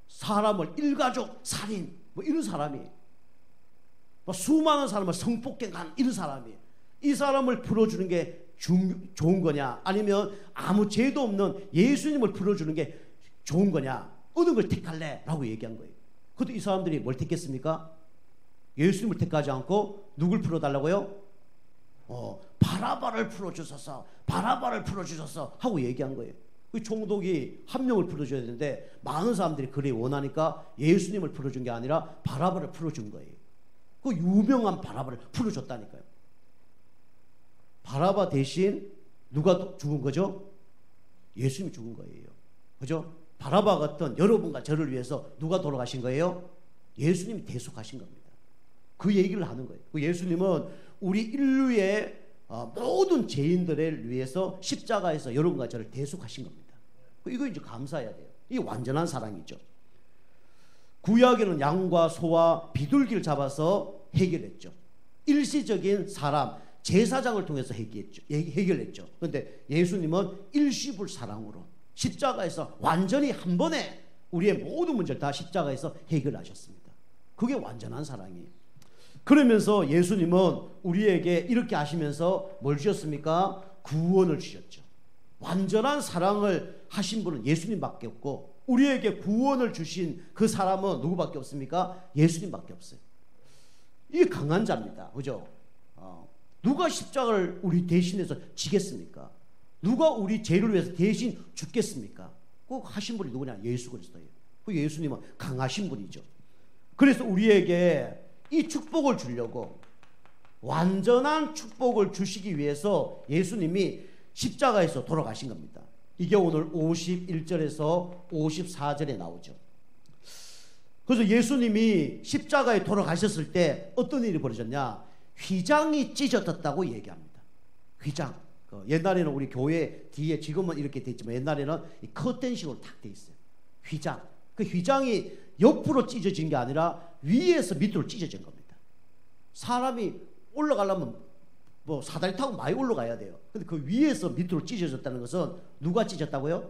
Speaker 1: 사람을 일가족 살인 이런 사람이에요. 수많은 사람을 성폭행한 이런 사람이에요. 이 사람을 풀어주는 게 좋은 거냐, 아니면 아무 죄도 없는 예수님을 풀어주는 게 좋은 거냐, 어느 걸 택할래? 라고 얘기한 거예요. 그것도 이 사람들이 뭘 택했습니까? 예수님을 택하지 않고 누굴 풀어달라고요? 바라바를 풀어주소서, 바라바를 풀어주소서 하고 얘기한 거예요. 그 총독이 한 명을 풀어줘야 되는데 많은 사람들이 그래 원하니까 예수님을 풀어준 게 아니라 바라바를 풀어준 거예요. 그 유명한 바라바를 풀어줬다니까요. 바라바 대신 누가 죽은 거죠? 예수님이 죽은 거예요. 그죠? 바라바 같은 여러분과 저를 위해서 누가 돌아가신 거예요? 예수님이 대속하신 겁니다. 그 얘기를 하는 거예요. 그 예수님은 우리 인류의 모든 죄인들을 위해서 십자가에서 여러분과 저를 대속하신 겁니다. 이거 이제 감사해야 돼요. 이게 완전한 사랑이죠. 구약에는 양과 소와 비둘기를 잡아서 해결했죠. 일시적인 사람, 제사장을 통해서 해결했죠. 그런데 예수님은 일시불 사랑으로 십자가에서 완전히 한 번에 우리의 모든 문제를 다 십자가에서 해결하셨습니다. 그게 완전한 사랑이에요. 그러면서 예수님은 우리에게 이렇게 하시면서 뭘 주셨습니까? 구원을 주셨죠. 완전한 사랑을 하신 분은 예수님밖에 없고 우리에게 구원을 주신 그 사람은 누구밖에 없습니까? 예수님밖에 없어요. 이게 강한 자입니다. 그죠? 누가 십자가를 우리 대신해서 지겠습니까? 누가 우리 죄를 위해서 대신 죽겠습니까? 꼭 하신 분이 누구냐? 예수 그리스도예요. 그 예수님은 강하신 분이죠. 그래서 우리에게 이 축복을 주려고 완전한 축복을 주시기 위해서 예수님이 십자가에서 돌아가신 겁니다. 이게 오늘 51절에서 54절에 나오죠. 그래서 예수님이 십자가에 돌아가셨을 때 어떤 일이 벌어졌냐? 휘장이 찢어졌다고 얘기합니다. 휘장. 그 옛날에는 우리 교회 뒤에 지금은 이렇게 돼 있지만 옛날에는 이 커튼식으로 탁 돼 있어요. 휘장. 그 휘장이 옆으로 찢어진 게 아니라 위에서 밑으로 찢어진 겁니다. 사람이 올라가려면 뭐 사다리 타고 많이 올라가야 돼요. 근데 그 위에서 밑으로 찢어졌다는 것은 누가 찢었다고요?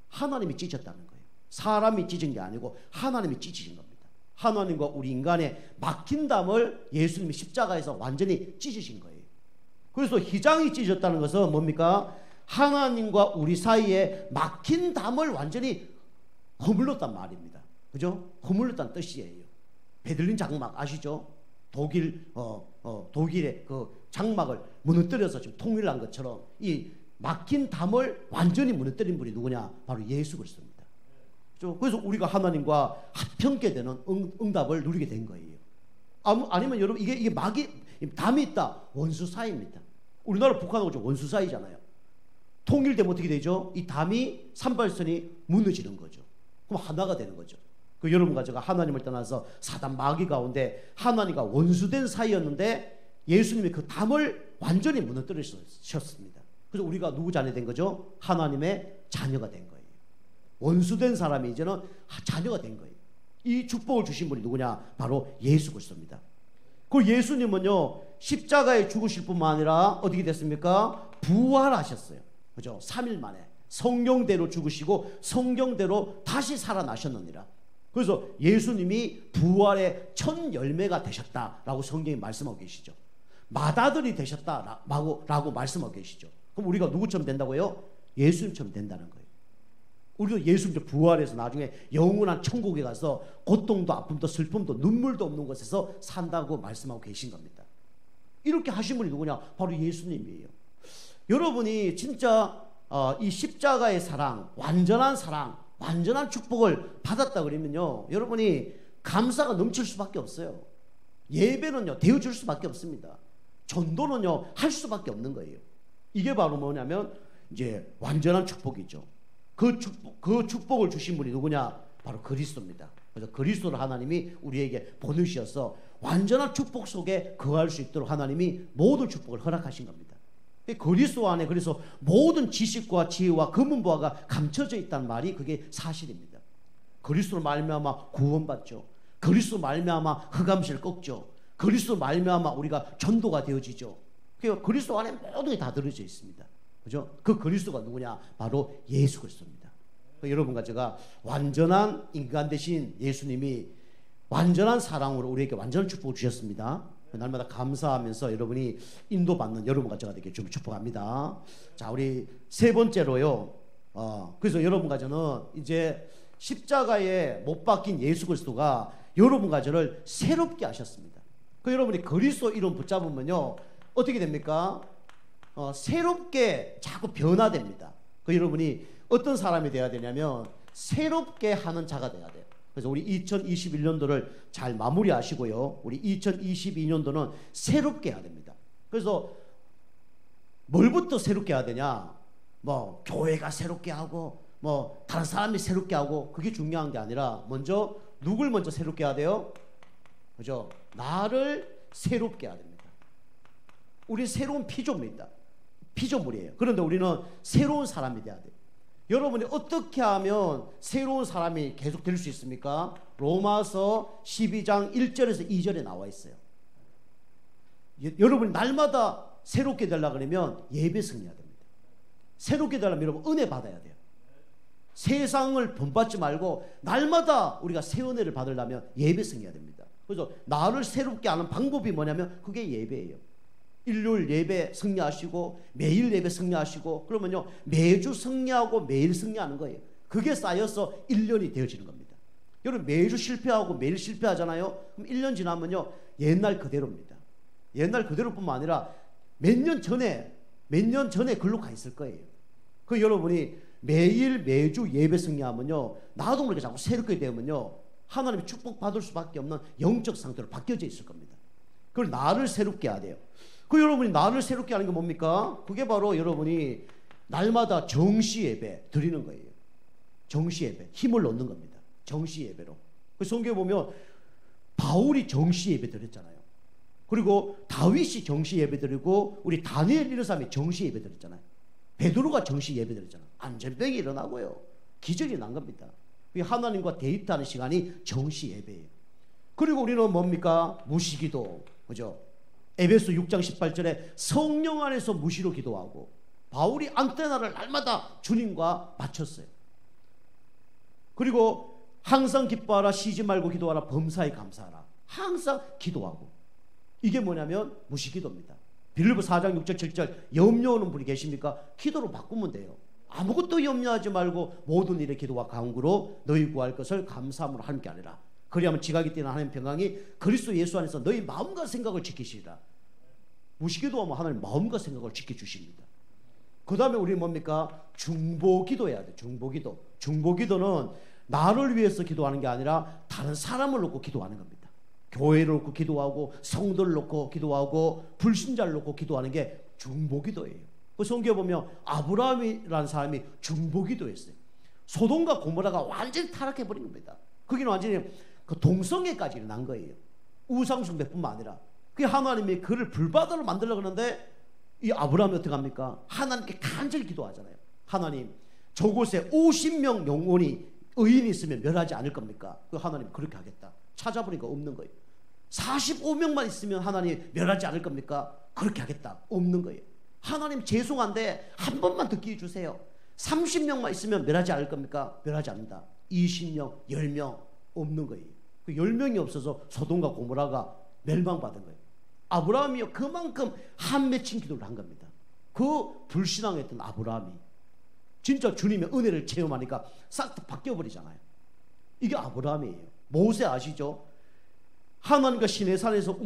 Speaker 1: 하나님이 찢었다는 거예요. 사람이 찢은 게 아니고 하나님이 찢으신 겁니다. 하나님과 우리 인간의 막힌 담을 예수님이 십자가에서 완전히 찢으신 거예요. 그래서 휘장이 찢어졌다는 것은 뭡니까? 하나님과 우리 사이에 막힌 담을 완전히 허물렀단 말입니다. 그죠? 허물렀다는 뜻이에요. 베들린 장막 아시죠? 독일의 그 장막을 무너뜨려서 지금 통일한 것처럼 이 막힌 담을 완전히 무너뜨린 분이 누구냐? 바로 예수 그리스도입니다. 그렇죠? 그래서 우리가 하나님과 합형게 되는 응답을 누리게 된 거예요. 아니면 여러분 이게 담이 있다. 원수 사이입니다. 우리나라 북한하고 좀 원수 사이잖아요. 통일되면 어떻게 되죠? 이 담이 산발선이 무너지는 거죠. 그럼 하나가 되는 거죠. 그 여러분과 제가 하나님을 떠나서 사단 마귀 가운데 하나님과 원수된 사이였는데 예수님이 그 담을 완전히 무너뜨리셨습니다. 그래서 우리가 누구 자녀 된 거죠? 하나님의 자녀가 된 거예요. 원수된 사람이 이제는 자녀가 된 거예요. 이 축복을 주신 분이 누구냐? 바로 예수 그리스도입니다. 그 예수님은요 십자가에 죽으실 뿐만 아니라 어떻게 됐습니까? 부활하셨어요. 그죠? 3일 만에 성경대로 죽으시고 성경대로 다시 살아나셨느니라. 그래서 예수님이 부활의 첫 열매가 되셨다라고 성경이 말씀하고 계시죠. 맏아들이 되셨다라고 말씀하고 계시죠. 그럼 우리가 누구처럼 된다고요? 예수님처럼 된다는 거예요. 우리도 예수님처럼 부활해서 나중에 영원한 천국에 가서 고통도 아픔도 슬픔도 눈물도 없는 곳에서 산다고 말씀하고 계신 겁니다. 이렇게 하신 분이 누구냐? 바로 예수님이에요. 여러분이 진짜 이 십자가의 사랑, 완전한 축복을 받았다 그러면요, 여러분이 감사가 넘칠 수밖에 없어요. 예배는요 데워줄 수밖에 없습니다. 전도는요 할 수밖에 없는 거예요. 이게 바로 뭐냐면 이제 완전한 축복이죠. 그 축복을 주신 분이 누구냐? 바로 그리스도입니다. 그래서 그리스도를 하나님이 우리에게 보내주셔서 완전한 축복 속에 거할 수 있도록 하나님이 모든 축복을 허락하신 겁니다. 그리스도 안에 그래서 모든 지식과 지혜와 금은보화가 감춰져 있다는 말이 그게 사실입니다. 그리스도로 말미암아 구원받죠. 그리스도로 말미암아 흑암실 꺾죠. 그리스도로 말미암아 우리가 전도가 되어지죠. 그러니까 그리스도 안에 모든 게 다 들어져 있습니다. 그죠? 그 그리스도가 누구냐? 바로 예수 그리스도입니다. 그러니까 여러분과 제가 완전한 인간 되신 예수님이 완전한 사랑으로 우리에게 완전한 축복을 주셨습니다. 날마다 감사하면서 여러분이 인도받는 여러분과 제가 되게 좀 축복합니다. 자, 우리 세 번째로요. 그래서 여러분과 저는 이제 십자가에 못 박힌 예수 그리스도가 여러분과 저를 새롭게 하셨습니다. 그 여러분이 그리스도 이름 붙잡으면요 어떻게 됩니까? 새롭게 자꾸 변화됩니다. 그 여러분이 어떤 사람이 돼야 되냐면 새롭게 하는 자가 돼야 돼요. 그래서 우리 2021년도를 잘 마무리하시고요. 우리 2022년도는 새롭게 해야 됩니다. 그래서 뭘부터 새롭게 해야 되냐? 뭐 교회가 새롭게 하고 뭐 다른 사람이 새롭게 하고 그게 중요한 게 아니라 먼저 누굴 먼저 새롭게 해야 돼요? 그죠? 나를 새롭게 해야 됩니다. 우리 새로운 피조물입니다. 피조물이에요. 그런데 우리는 새로운 사람이 돼야 돼요. 여러분이 어떻게 하면 새로운 사람이 계속 될 수 있습니까? 로마서 12장 1절에서 2절에 나와 있어요. 여러분이 날마다 새롭게 되려고 그러면 예배 승리해야 됩니다. 새롭게 되려면 여러분 은혜 받아야 돼요. 세상을 본받지 말고 날마다 우리가 새 은혜를 받으려면 예배 승리해야 됩니다. 그래서 나를 새롭게 하는 방법이 뭐냐면 그게 예배예요. 일요일 예배 승리하시고 매일 예배 승리하시고 그러면요 매주 승리하고 매일 승리하는 거예요. 그게 쌓여서 1년이 되어지는 겁니다. 여러분 매주 실패하고 매일 실패하잖아요. 그럼 1년 지나면요 옛날 그대로입니다. 옛날 그대로뿐만 아니라 몇 년 전에 글로 가 있을 거예요. 그 여러분이 매일 매주 예배 승리하면요 나도 모르게 자꾸 새롭게 되면요 하나님이 축복받을 수밖에 없는 영적 상태로 바뀌어져 있을 겁니다. 그걸 나를 새롭게 해야 돼요. 그 여러분이 나를 새롭게 하는 게 뭡니까? 그게 바로 여러분이 날마다 정시 예배 드리는 거예요. 정시 예배 힘을 얻는 겁니다. 정시 예배로. 그 성경에 보면 바울이 정시 예배 드렸잖아요. 그리고 다윗이 정시 예배드리고 우리 다니엘 이런 사람이 정시 예배드렸잖아요. 베드로가 정시 예배드렸잖아요. 안전병이 일어나고요. 기적이 난 겁니다. 하나님과 데이트하는 시간이 정시 예배예요. 그리고 우리는 뭡니까? 무시기도. 그죠? 에베소 6장 18절에 성령 안에서 무시로 기도하고 바울이 안테나를 날마다 주님과 바쳤어요. 그리고 항상 기뻐하라, 쉬지 말고 기도하라, 범사에 감사하라. 항상 기도하고. 이게 뭐냐면 무시기도입니다. 빌립보 4장 6절 7절 염려하는 분이 계십니까? 기도로 바꾸면 돼요. 아무것도 염려하지 말고 모든 일에 기도와 간구로 너희 구할 것을 감사함으로 함께 하리라. 그리하면 지각이 뛰는 하나님 평강이 그리스도 예수 안에서 너희 마음과 생각을 지키시리라. 무시기도하면 하나님 마음과 생각을 지켜주십니다. 그 다음에 우리 뭡니까? 중보기도해야 돼. 중보기도. 중보기도는 나를 위해서 기도하는 게 아니라 다른 사람을 놓고 기도하는 겁니다. 교회를 놓고 기도하고 성도를 놓고 기도하고 불신자를 놓고 기도하는 게 중보기도예요. 그 성경에 보면 아브라함이라는 사람이 중보기도했어요. 소돔과 고모라가 완전히 타락해버린 겁니다. 거기는 완전히 그 동성애까지 난 거예요. 우상숭배뿐만 아니라 그 하나님이 그를 불바다로 만들려고 하는데 이 아브라함이 어떻게 합니까? 하나님께 간절히 기도하잖아요. 하나님, 저곳에 50명 영혼이 의인이 있으면 멸하지 않을 겁니까? 그 하나님 그렇게 하겠다. 찾아보니까 없는 거예요. 45명만 있으면 하나님 멸하지 않을 겁니까? 그렇게 하겠다. 없는 거예요. 하나님 죄송한데 한 번만 더 기회 주세요. 30명만 있으면 멸하지 않을 겁니까? 멸하지 않는다. 20명, 10명 없는 거예요. 그 10명이 없어서 소돔과 고모라가 멸망받은 거예요. 아브라함이요 그만큼 한 맺힌 기도를 한 겁니다. 그 불신앙했던 아브라함이 진짜 주님의 은혜를 체험하니까 싹 다 바뀌어버리잖아요. 이게 아브라함이에요. 모세 아시죠? 하나님과 시내산에서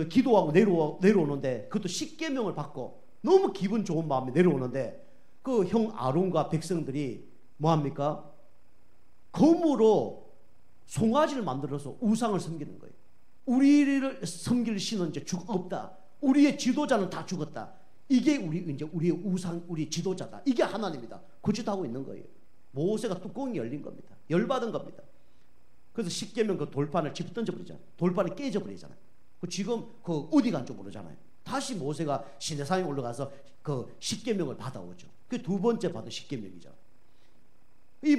Speaker 1: 기도하고 내려오는데 그것도 십계명을 받고 너무 기분 좋은 마음에 내려오는데 그 형 아론과 백성들이 뭐합니까? 검으로 송아지를 만들어서 우상을 섬기는 거예요. 우리를 섬길 신은 이제 없다. 우리의 지도자는 다 죽었다. 이게 우리의 우상, 우리 지도자다. 이게 하나님이다. 그 짓 하고 있는 거예요. 모세가 뚜껑이 열린 겁니다. 열받은 겁니다. 그래서 십계명 그 돌판을 집어 던져버리잖아요. 돌판이 깨져버리잖아요. 지금 그 어디 간 줄 모르잖아요. 다시 모세가 시내산에 올라가서 그 십계명을 받아오죠. 그 두 번째 받은 십계명이죠. 이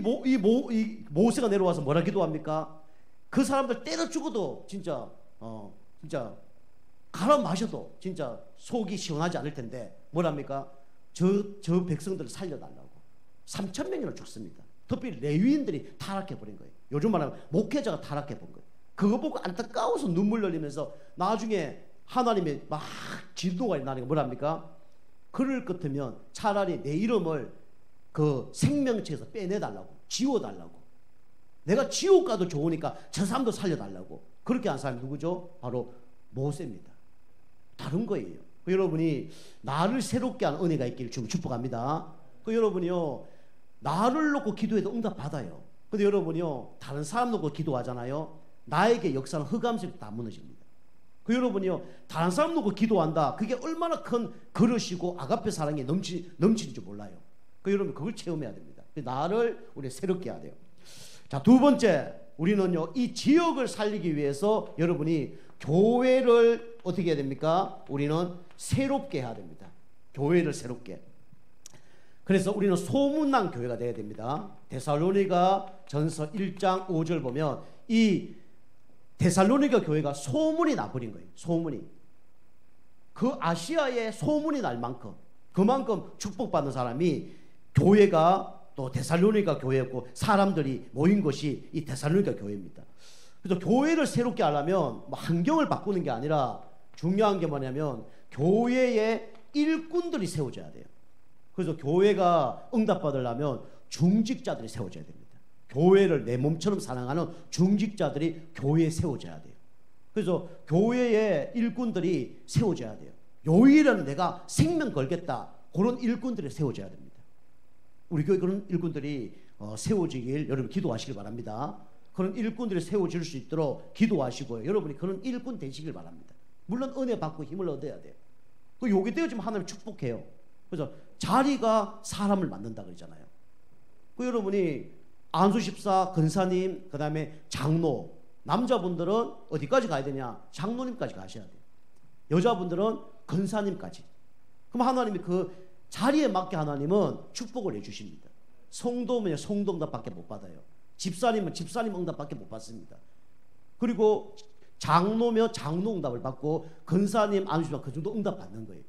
Speaker 1: 모세가 내려와서 뭐라 기도합니까? 그 사람들 때려 죽어도 진짜 갈아 마셔도 진짜 속이 시원하지 않을 텐데 뭐랍니까? 저 백성들을 살려달라고. 3,000명이나 죽습니다. 특히 레위인들이 타락해버린 거예요. 요즘 말하면 목회자가 타락해본 거예요. 그거 보고 안타까워서 눈물 흘리면서 나중에 하나님의 막 진도가 일어나니까 뭐랍니까? 그럴 것 같으면 차라리 내 이름을 그 생명체에서 빼내달라고, 지워달라고. 내가 지옥 가도 좋으니까 저 사람도 살려달라고. 그렇게 한 사람이 누구죠? 바로 모세입니다. 다른 거예요. 여러분이 나를 새롭게 하는 은혜가 있기를 좀 축복합니다. 여러분이요 나를 놓고 기도해도 응답 받아요. 근데 여러분이요 다른 사람 놓고 기도하잖아요. 나에게 역사는 흑암색이 다 무너집니다. 여러분이요 다른 사람 놓고 기도한다. 그게 얼마나 큰 그릇이고 아가페 사랑이 넘치는지 몰라요. 여러분 그걸 체험해야 됩니다. 나를 우리 새롭게 해야 돼요. 자, 두 번째 우리는요 이 지역을 살리기 위해서 여러분이 교회를 어떻게 해야 됩니까? 우리는 새롭게 해야 됩니다. 교회를 새롭게. 그래서 우리는 소문난 교회가 되어야 됩니다. 데살로니가 전서 1장 5절 보면 이 데살로니가 교회가 소문이 나버린 거예요. 소문이. 그 아시아에 소문이 날 만큼 그만큼 축복받는 사람이 교회가 또 데살로니가 교회였고 사람들이 모인 것이 이 데살로니가 교회입니다. 그래서 교회를 새롭게 하려면 환경을 바꾸는 게 아니라 중요한 게 뭐냐면 교회에 일꾼들이 세워져야 돼요. 그래서 교회가 응답받으려면 중직자들이 세워져야 됩니다. 교회를 내 몸처럼 사랑하는 중직자들이 교회에 세워져야 돼요. 그래서 교회에 일꾼들이 세워져야 돼요. 요일은 내가 생명 걸겠다. 그런 일꾼들이 세워져야 됩니다. 우리 교회 그런 일꾼들이 세워지길 여러분 기도하시길 바랍니다. 그런 일꾼들이 세워질 수 있도록 기도하시고요. 여러분이 그런 일꾼 되시길 바랍니다. 물론 은혜 받고 힘을 얻어야 돼요. 요게 되어지면 하나님 축복해요. 그래서 자리가 사람을 만든다 그러잖아요. 여러분이 안수집사, 근사님, 그 다음에 장로, 남자분들은 어디까지 가야 되냐? 장로님까지 가셔야 돼요. 여자분들은 권사님까지. 그럼 하나님이 그 자리에 맞게 하나님은 축복을 해주십니다. 성도면 성도 응답밖에 못 받아요. 집사님은 집사님 응답밖에 못 받습니다. 그리고 장로면 장로 응답을 받고 권사님 안수면 그 정도 응답 받는 거예요.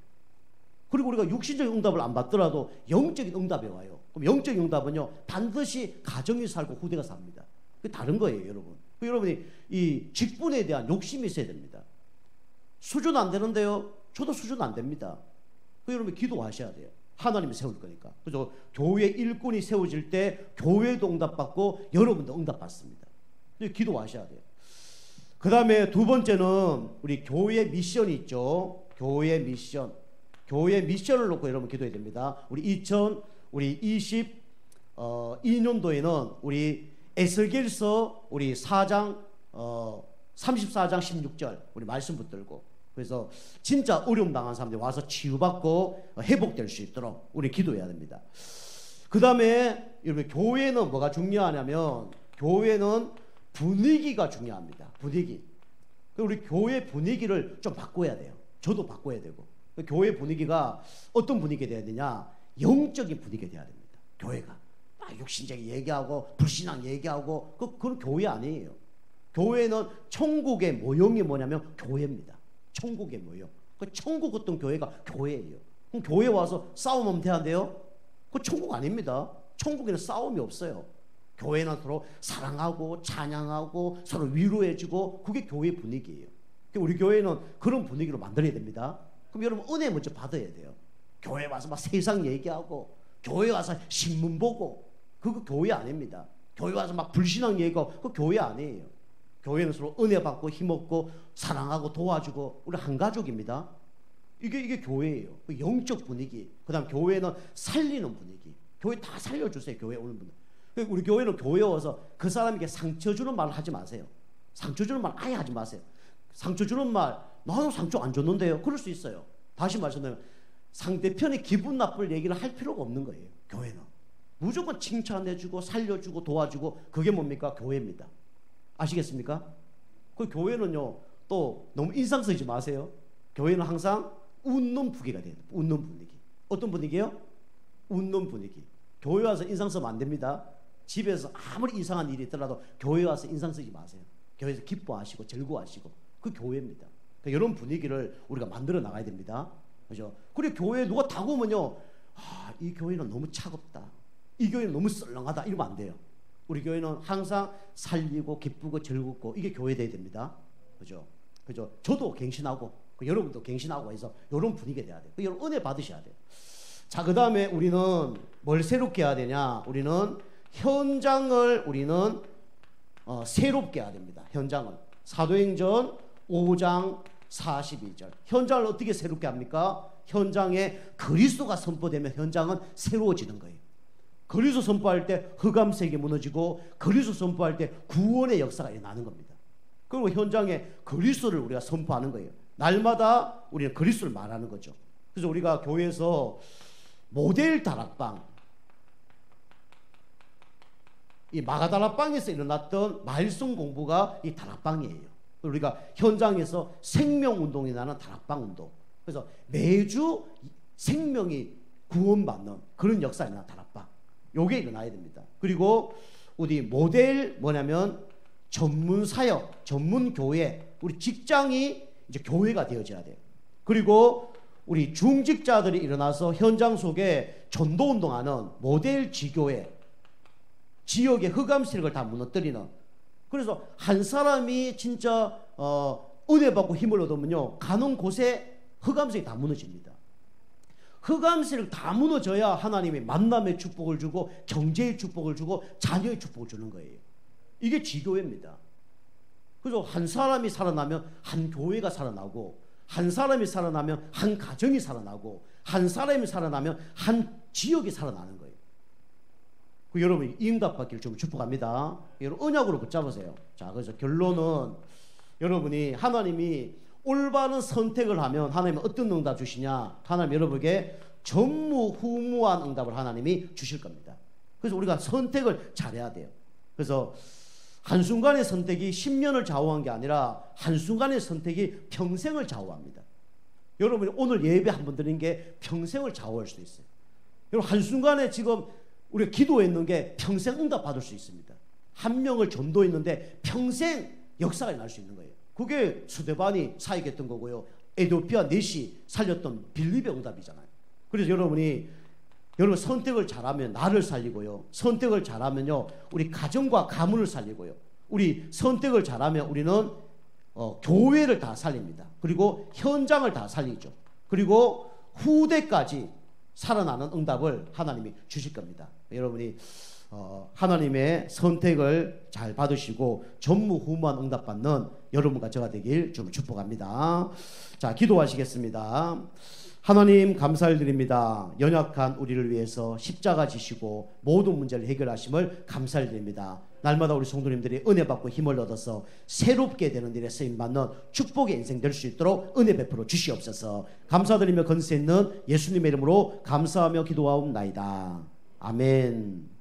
Speaker 1: 그리고 우리가 육신적인 응답을 안 받더라도 영적인 응답이 와요. 그럼 영적인 응답은요 반드시 가정이 살고 후대가 삽니다. 그게 다른 거예요, 여러분. 여러분이 이 직분에 대한 욕심이 있어야 됩니다. 수준 안 되는데요, 저도 수준 안 됩니다. 여러분 기도하셔야 돼요. 하나님이 세울 거니까. 그래서 교회 일꾼이 세워질 때 교회도 응답받고 여러분도 응답받습니다. 기도하셔야 돼요. 그 다음에 두 번째는 우리 교회 미션이 있죠. 교회 미션. 교회 미션을 놓고 여러분 기도해야 됩니다. 우리 2022년도에는 우리 에스겔서 우리 4장 34장 16절 우리 말씀 붙들고, 그래서 진짜 어려움 당한 사람들이 와서 치유받고 회복될 수 있도록 우리 기도해야 됩니다. 그 다음에 여러분 교회는 뭐가 중요하냐면 교회는 분위기가 중요합니다. 분위기. 우리 교회 분위기를 좀 바꿔야 돼요. 저도 바꿔야 되고. 교회 분위기가 어떤 분위기가 돼야 되냐? 영적인 분위기가 돼야 됩니다. 교회가 육신적인 얘기하고 불신앙 얘기하고 그건 교회 아니에요. 교회는 천국의 모형이 뭐냐면 교회입니다. 천국의 모형. 그 천국 어떤 교회가 교회예요. 그럼 교회 와서 싸움하면 돼야 그 천국 아닙니다. 천국에는 싸움이 없어요. 교회는 서로 사랑하고 찬양하고 서로 위로해주고 그게 교회 분위기예요. 우리 교회는 그런 분위기로 만들어야 됩니다. 그럼 여러분 은혜 먼저 받아야 돼요. 교회 와서 막 세상 얘기하고 교회 와서 신문 보고 그거 교회 아닙니다. 교회 와서 막 불신앙 얘기하고 그거 교회 아니에요. 교회는 서로 은혜 받고 힘없고 사랑하고 도와주고 우리 한 가족입니다. 이게 교회예요. 영적 분위기. 그 다음 교회는 살리는 분위기. 교회 다 살려주세요. 교회 오는 분들. 우리 교회는 교회에 와서 그 사람에게 상처 주는 말을 하지 마세요. 상처 주는 말 아예 하지 마세요. 상처 주는 말 나도 상처 안 줬는데요. 그럴 수 있어요. 다시 말씀드리면 상대편이 기분 나쁠 얘기를 할 필요가 없는 거예요. 교회는 무조건 칭찬해주고 살려주고 도와주고 그게 뭡니까? 교회입니다. 아시겠습니까? 그 교회는요 또 너무 인상 쓰지 마세요. 교회는 항상 웃는 분위기가 돼요. 웃는 분위기. 어떤 분위기요? 웃는 분위기. 교회 와서 인상 쓰면 안 됩니다. 집에서 아무리 이상한 일이 있더라도 교회 와서 인상 쓰지 마세요. 교회에서 기뻐하시고 즐거워하시고 그 교회입니다. 그러니까 이런 분위기를 우리가 만들어 나가야 됩니다. 그죠? 그리고 교회에 누가 다가오면요, 이 교회는 너무 차갑다. 이 교회는 너무 썰렁하다. 이러면 안 돼요. 우리 교회는 항상 살리고 기쁘고 즐겁고 이게 교회 돼야 됩니다. 그죠? 그죠? 저도 갱신하고 여러분도 갱신하고 해서 이런 분위기가 돼야 돼요. 여러분 은혜 받으셔야 돼요. 자, 그 다음에 우리는 뭘 새롭게 해야 되냐? 우리는 현장을 새롭게 해야 됩니다. 현장을. 사도행전 5장 42절. 현장을 어떻게 새롭게 합니까? 현장에 그리스도가 선포되면 현장은 새로워지는 거예요. 그리스도 선포할 때 흑암색이 무너지고 그리스도 선포할 때 구원의 역사가 일어나는 겁니다. 그리고 현장에 그리스도를 우리가 선포하는 거예요. 날마다 우리는 그리스도를 말하는 거죠. 그래서 우리가 교회에서 모델 다락방, 이 마가다락방에서 일어났던 말씀 공부가 이 다락방이에요. 우리가 현장에서 생명운동이 나는 다락방 운동. 그래서 매주 생명이 구원받는 그런 역사가 일어나는 다락방. 요게 일어나야 됩니다. 그리고 우리 모델 뭐냐면 전문 사역, 전문 교회, 우리 직장이 이제 교회가 되어져야 돼요. 그리고 우리 중직자들이 일어나서 현장 속에 전도운동하는 모델 지교회, 지역의 흑암세력을 다 무너뜨리는. 그래서 한 사람이 진짜 은혜 받고 힘을 얻으면요 가는 곳에 흑암세력이 다 무너집니다. 흑암세력 다 무너져야 하나님이 만남의 축복을 주고 경제의 축복을 주고 자녀의 축복을 주는 거예요. 이게 지교회입니다. 그래서 한 사람이 살아나면 한 교회가 살아나고, 한 사람이 살아나면 한 가정이 살아나고, 한 사람이 살아나면 한 지역이 살아나는 거예요. 여러분 이 응답받기를 좀 축복합니다. 여러분 언약으로 붙잡으세요. 자, 그래서 결론은 여러분이 하나님이 올바른 선택을 하면 하나님은 어떤 응답 주시냐? 하나님 여러분에게 전무후무한 응답을 하나님이 주실 겁니다. 그래서 우리가 선택을 잘해야 돼요. 그래서 한순간의 선택이 10년을 좌우한 게 아니라 한순간의 선택이 평생을 좌우합니다. 여러분이 오늘 예배 한 번 드린 게 평생을 좌우할 수도 있어요. 여러분 한순간에 지금 우리가 기도했는 게 평생 응답받을 수 있습니다. 한 명을 전도했는데 평생 역사가 날 수 있는 거예요. 그게 스데반이 사역했던 거고요. 에티오피아 넷이 살렸던 빌립의 응답이잖아요. 그래서 여러분 선택을 잘하면 나를 살리고요. 선택을 잘하면요 우리 가정과 가문을 살리고요. 우리 선택을 잘하면 우리는 교회를 다 살립니다. 그리고 현장을 다 살리죠. 그리고 후대까지 살아나는 응답을 하나님이 주실 겁니다. 여러분이 하나님의 선택을 잘 받으시고 전무후무한 응답 받는 여러분과 저가 되길 좀 축복합니다. 자, 기도하시겠습니다. 하나님 감사를 드립니다. 연약한 우리를 위해서 십자가 지시고 모든 문제를 해결하심을 감사를 드립니다. 날마다 우리 성도님들이 은혜 받고 힘을 얻어서 새롭게 되는 일에 쓰임받는 축복의 인생 될 수 있도록 은혜 베풀어 주시옵소서. 감사드리며 건세 있는 예수님의 이름으로 감사하며 기도하옵나이다. 아멘.